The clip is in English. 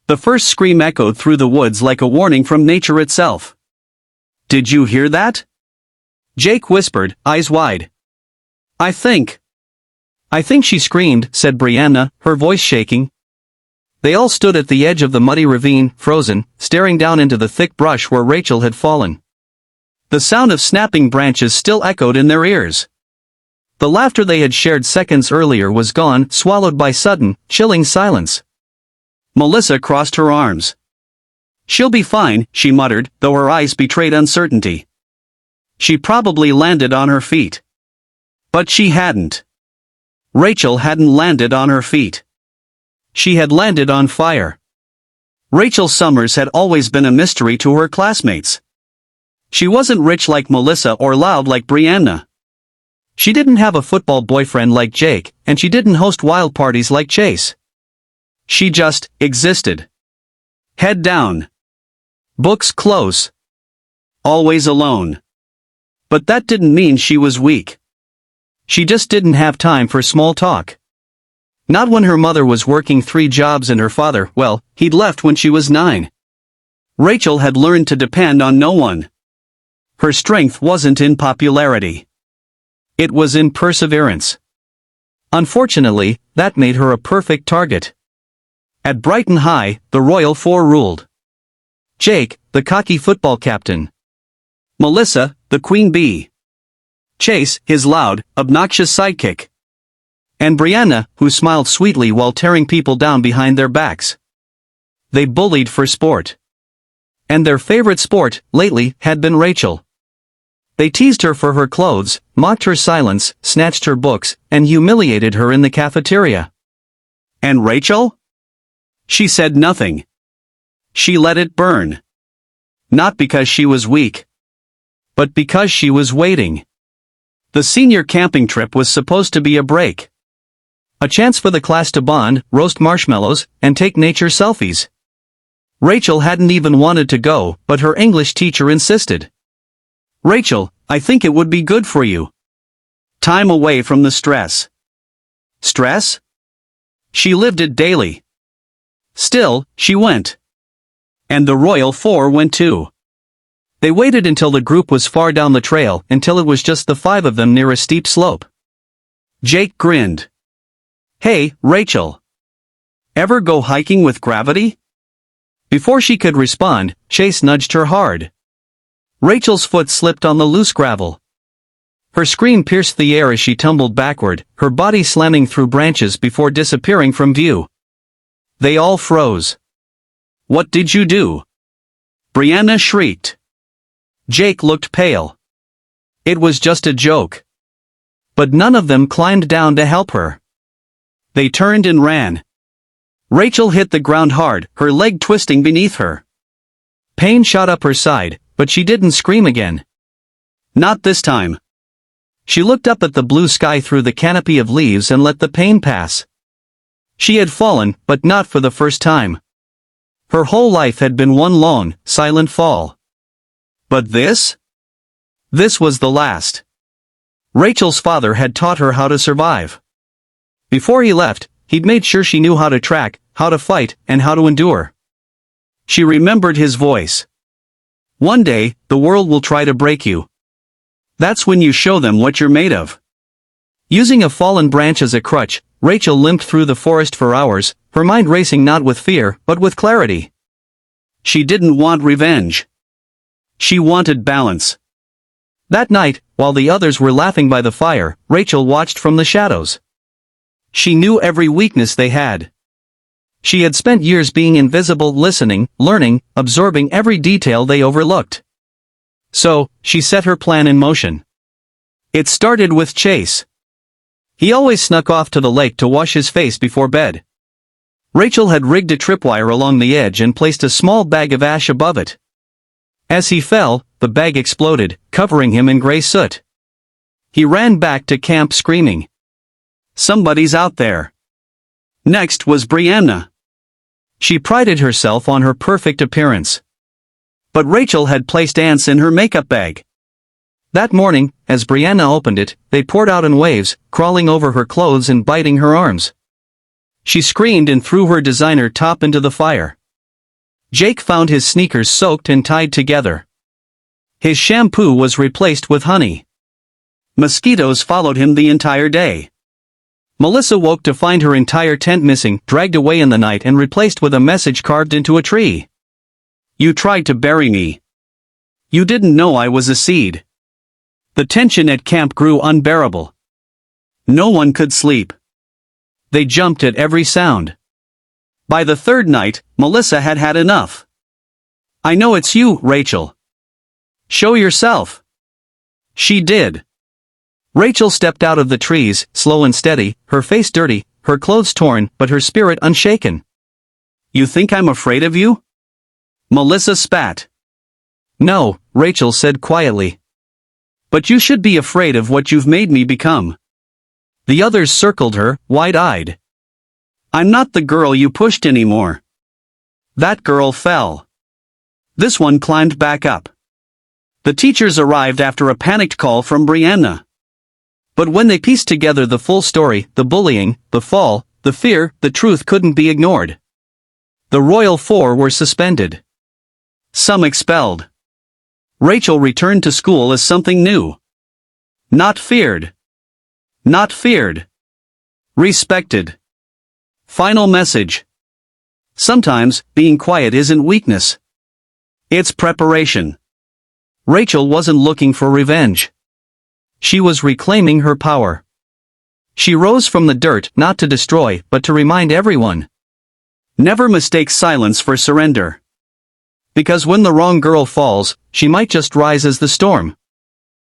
The first scream echoed through the woods like a warning from nature itself. "Did you hear that?" Jake whispered, eyes wide. I think she screamed," said Brianna, her voice shaking. They all stood at the edge of the muddy ravine, frozen, staring down into the thick brush where Rachel had fallen. The sound of snapping branches still echoed in their ears. The laughter they had shared seconds earlier was gone, swallowed by sudden, chilling silence. Melissa crossed her arms. "She'll be fine," she muttered, though her eyes betrayed uncertainty. She probably landed on her feet. But she hadn't. Rachel hadn't landed on her feet. She had landed on fire. Rachel Summers had always been a mystery to her classmates. She wasn't rich like Melissa or loud like Brianna. She didn't have a football boyfriend like Jake, and she didn't host wild parties like Chase. She just existed. Head down. Books close. Always alone. But that didn't mean she was weak. She just didn't have time for small talk. Not when her mother was working 3 jobs and her father, well, he'd left when she was 9. Rachel had learned to depend on no one. Her strength wasn't in popularity. It was in perseverance. Unfortunately, that made her a perfect target. At Brighton High, the Royal Four ruled. Jake, the cocky football captain. Melissa, the queen bee. Chase, his loud, obnoxious sidekick. And Brianna, who smiled sweetly while tearing people down behind their backs. They bullied for sport. And their favorite sport, lately, had been Rachel. They teased her for her clothes, mocked her silence, snatched her books, and humiliated her in the cafeteria. And Rachel? She said nothing. She let it burn. Not because she was weak. But because she was waiting. The senior camping trip was supposed to be a break. A chance for the class to bond, roast marshmallows, and take nature selfies. Rachel hadn't even wanted to go, but her English teacher insisted. "Rachel, I think it would be good for you. Time away from the stress." Stress? She lived it daily. Still, she went. And the Royal Four went too. They waited until the group was far down the trail, until it was just the 5 of them near a steep slope. Jake grinned. "Hey, Rachel. Ever go hiking with gravity?" Before she could respond, Chase nudged her hard. Rachel's foot slipped on the loose gravel. Her scream pierced the air as she tumbled backward, her body slamming through branches before disappearing from view. They all froze. "What did you do?" Brianna shrieked. Jake looked pale. It was just a joke. But none of them climbed down to help her. They turned and ran. Rachel hit the ground hard, her leg twisting beneath her. Pain shot up her side, but she didn't scream again. Not this time. She looked up at the blue sky through the canopy of leaves and let the pain pass. She had fallen, but not for the first time. Her whole life had been one long, silent fall. But this? This was the last. Rachel's father had taught her how to survive. Before he left, he'd made sure she knew how to track, how to fight, and how to endure. She remembered his voice. "One day, the world will try to break you. That's when you show them what you're made of." Using a fallen branch as a crutch, Rachel limped through the forest for hours, her mind racing not with fear, but with clarity. She didn't want revenge. She wanted balance. That night, while the others were laughing by the fire, Rachel watched from the shadows. She knew every weakness they had. She had spent years being invisible, listening, learning, absorbing every detail they overlooked. So, she set her plan in motion. It started with Chase. He always snuck off to the lake to wash his face before bed. Rachel had rigged a tripwire along the edge and placed a small bag of ash above it. As he fell, the bag exploded, covering him in gray soot. He ran back to camp screaming. "Somebody's out there." Next was Brianna. She prided herself on her perfect appearance. But Rachel had placed ants in her makeup bag. That morning, as Brianna opened it, they poured out in waves, crawling over her clothes and biting her arms. She screamed and threw her designer top into the fire. Jake found his sneakers soaked and tied together. His shampoo was replaced with honey. Mosquitoes followed him the entire day. Melissa woke to find her entire tent missing, dragged away in the night and replaced with a message carved into a tree. You tried to bury me. You didn't know I was a seed. The tension at camp grew unbearable. No one could sleep. They jumped at every sound. By the third night, Melissa had had enough. I know it's you, Rachel. Show yourself. She did. Rachel stepped out of the trees, slow and steady, her face dirty, her clothes torn, but her spirit unshaken. You think I'm afraid of you? Melissa spat. No, Rachel said quietly. But you should be afraid of what you've made me become. The others circled her, wide-eyed. I'm not the girl you pushed anymore. That girl fell. This one climbed back up. The teachers arrived after a panicked call from Brianna. But when they pieced together the full story, the bullying, the fall, the fear, the truth couldn't be ignored. The Royal Four were suspended. Some expelled. Rachel returned to school as something new. Not feared. Not feared. Respected. Final message. Sometimes, being quiet isn't weakness. It's preparation. Rachel wasn't looking for revenge. She was reclaiming her power. She rose from the dirt not to destroy but to remind everyone. Never mistake silence for surrender. Because when the wrong girl falls, she might just rise as the storm.